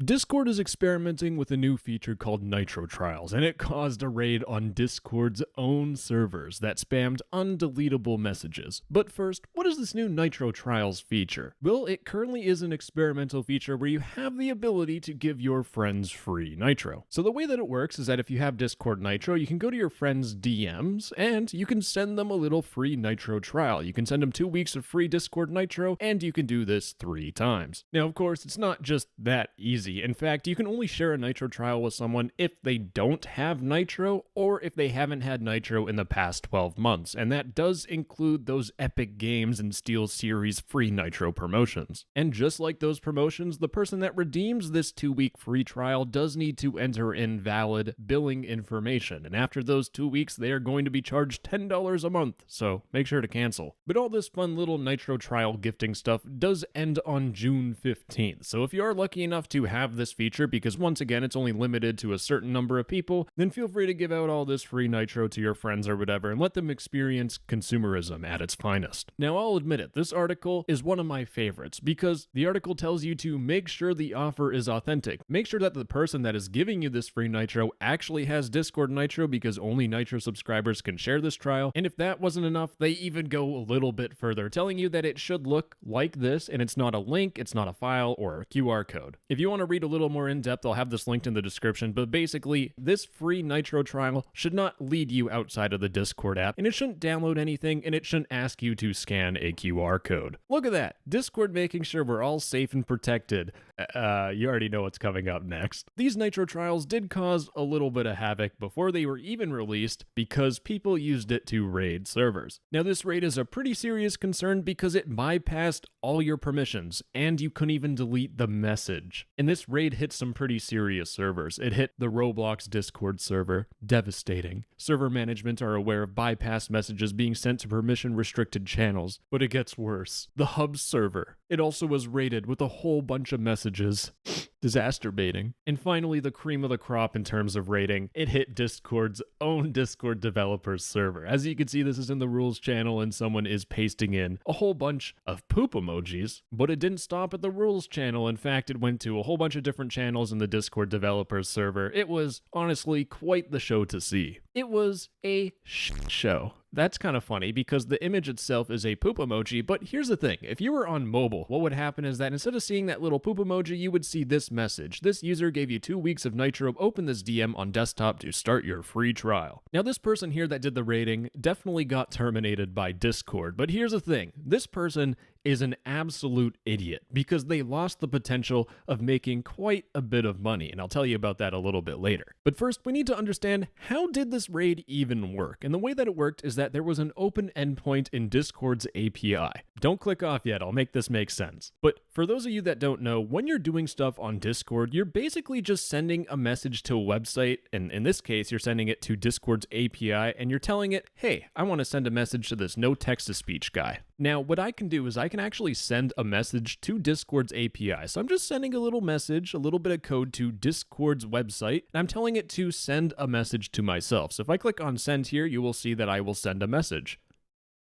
Discord is experimenting with a new feature called Nitro Trials, and it caused a raid on Discord's own servers that spammed undeletable messages. But first, what is this new Nitro Trials feature? Well, it currently is an experimental feature where you have the ability to give your friends free Nitro. So the way that it works is that if you have Discord Nitro, you can go to your friends' DMs, and you can send them a little free Nitro trial. You can send them 2 weeks of free Discord Nitro, and you can do this 3 times. Now, of course, it's not just that easy. In fact, you can only share a Nitro trial with someone if they don't have Nitro or if they haven't had Nitro in the past 12 months, and that does include those Epic Games and SteelSeries free Nitro promotions. And just like those promotions, the person that redeems this 2-week free trial does need to enter in valid billing information, and after those 2 weeks, they are going to be charged $10 a month, so make sure to cancel. But all this fun little Nitro trial gifting stuff does end on June 15th, so if you are lucky enough to have this feature, because once again it's only limited to a certain number of people, then feel free to give out all this free Nitro to your friends or whatever and let them experience consumerism at its finest. Now, I'll admit it, this article is one of my favorites because the article tells you to make sure the offer is authentic. Make sure that the person that is giving you this free Nitro actually has Discord Nitro, because only Nitro subscribers can share this trial. And if that wasn't enough, they even go a little bit further, telling you that it should look like this, and it's not a link, it's not a file or a QR code. If you want to read a little more in depth, I'll have this linked in the description, but basically, this free Nitro trial should not lead you outside of the Discord app, and it shouldn't download anything, and it shouldn't ask you to scan a QR code. Look at that! Discord making sure we're all safe and protected. You already know what's coming up next. These Nitro trials did cause a little bit of havoc before they were even released because people used it to raid servers. Now, this raid is a pretty serious concern because it bypassed all your permissions, and you couldn't even delete the message. And this raid hit some pretty serious servers. It hit the Roblox Discord server, devastating. Server management are aware of bypassed messages being sent to permission-restricted channels, but it gets worse. The hub server. It also was raided with a whole bunch of messages. Disaster baiting. And finally, the cream of the crop in terms of rating, it hit Discord's own Discord developers server. As you can see, this is in the rules channel and someone is pasting in a whole bunch of poop emojis, but it didn't stop at the rules channel. In fact, it went to a whole bunch of different channels in the Discord developers server. It was honestly quite the show to see. It was a show. That's kind of funny because the image itself is a poop emoji, but here's the thing. If you were on mobile, what would happen is that instead of seeing that little poop emoji, you would see this message. This user gave you 2 weeks of Nitro. Open this DM on desktop to start your free trial. Now, this person here that did the rating definitely got terminated by Discord, but here's the thing. This person is an absolute idiot because they lost the potential of making quite a bit of money, and I'll tell you about that a little bit later. But first, we need to understand, how did this raid even work? And the way that it worked is that there was an open endpoint in Discord's API. Don't click off yet, I'll make this make sense. But for those of you that don't know, when you're doing stuff on Discord, you're basically just sending a message to a website, and in this case, you're sending it to Discord's API, and you're telling it, hey, I want to send a message to this no text-to-speech guy. Now, what I can do is I can actually send a message to Discord's API. So I'm just sending a little message, a little bit of code to Discord's website, and I'm telling it to send a message to myself. So if I click on send here, you will see that I will send a message.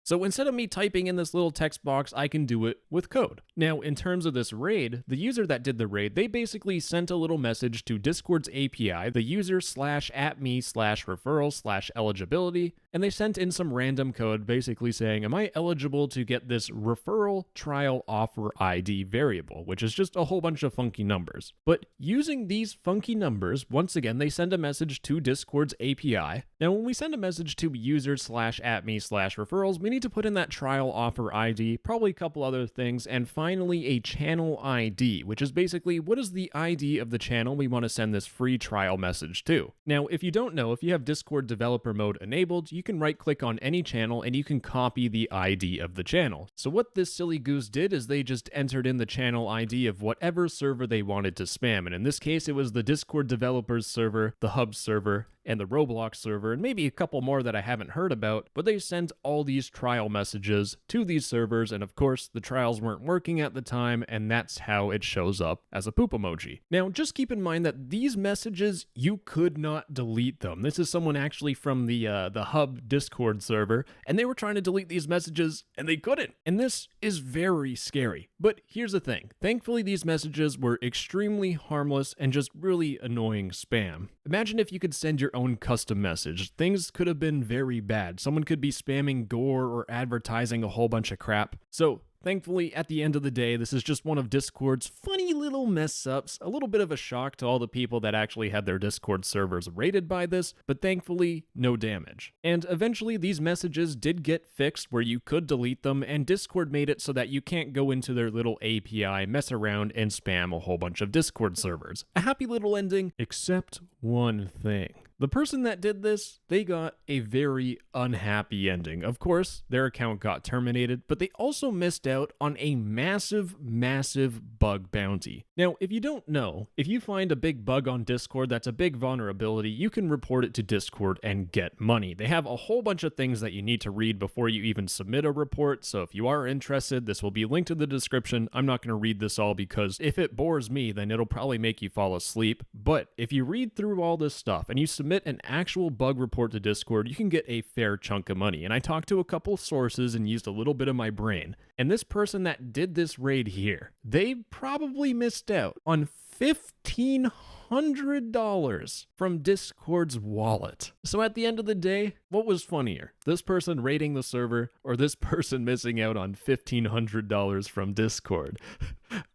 So instead of me typing in this little text box, I can do it with code. Now, in terms of this raid, the user that did the raid, they basically sent a little message to Discord's API, the user /@me/referral/eligibility, and they sent in some random code basically saying, am I eligible to get this referral trial offer ID variable, which is just a whole bunch of funky numbers. But using these funky numbers, once again, they send a message to Discord's API. Now, when we send a message to user /@me/referrals, we need to put in that trial offer ID, probably a couple other things, and finally a channel ID, which is basically what is the ID of the channel we want to send this free trial message to. Now, if you don't know, if you have Discord developer mode enabled, you can right click on any channel and you can copy the ID of the channel. So what this silly goose did is they just entered in the channel ID of whatever server they wanted to spam, and in this case it was the Discord developers server, the hub server, and the Roblox server, server, and maybe a couple more that I haven't heard about, but they sent all these trial messages to these servers, and of course, the trials weren't working at the time, and that's how it shows up as a poop emoji. Now, just keep in mind that these messages, you could not delete them. This is someone actually from the Hub Discord server, and they were trying to delete these messages, and they couldn't. And this is very scary. But here's the thing. Thankfully, these messages were extremely harmless and just really annoying spam. Imagine if you could send your own custom message. Things could have been very bad. Someone could be spamming gore or advertising a whole bunch of crap. So, thankfully, at the end of the day, this is just one of Discord's funny little mess-ups, a little bit of a shock to all the people that actually had their Discord servers raided by this, but thankfully, no damage. And eventually, these messages did get fixed where you could delete them, and Discord made it so that you can't go into their little API, mess around, and spam a whole bunch of Discord servers. A happy little ending, except one thing. The person that did this, they got a very unhappy ending. Of course, their account got terminated, but they also missed out on a massive, massive bug bounty. Now, if you don't know, if you find a big bug on Discord that's a big vulnerability, you can report it to Discord and get money. They have a whole bunch of things that you need to read before you even submit a report, so if you are interested, this will be linked in the description. I'm not going to read this all because if it bores me, then it'll probably make you fall asleep. But if you read through all this stuff and you submit an actual bug report to Discord, you can get a fair chunk of money. And I talked to a couple sources and used a little bit of my brain. And this person that did this raid here, they probably missed out on $1,500 from Discord's wallet. So at the end of the day, what was funnier? This person raiding the server or this person missing out on $1,500 from Discord?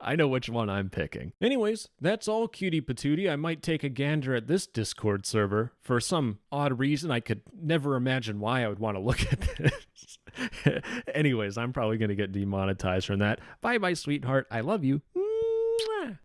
I know which one I'm picking. Anyways, that's all, cutie patootie. I might take a gander at this Discord server. For some odd reason, I could never imagine why I would want to look at this. Anyways, I'm probably going to get demonetized from that. Bye-bye, sweetheart. I love you. Mwah.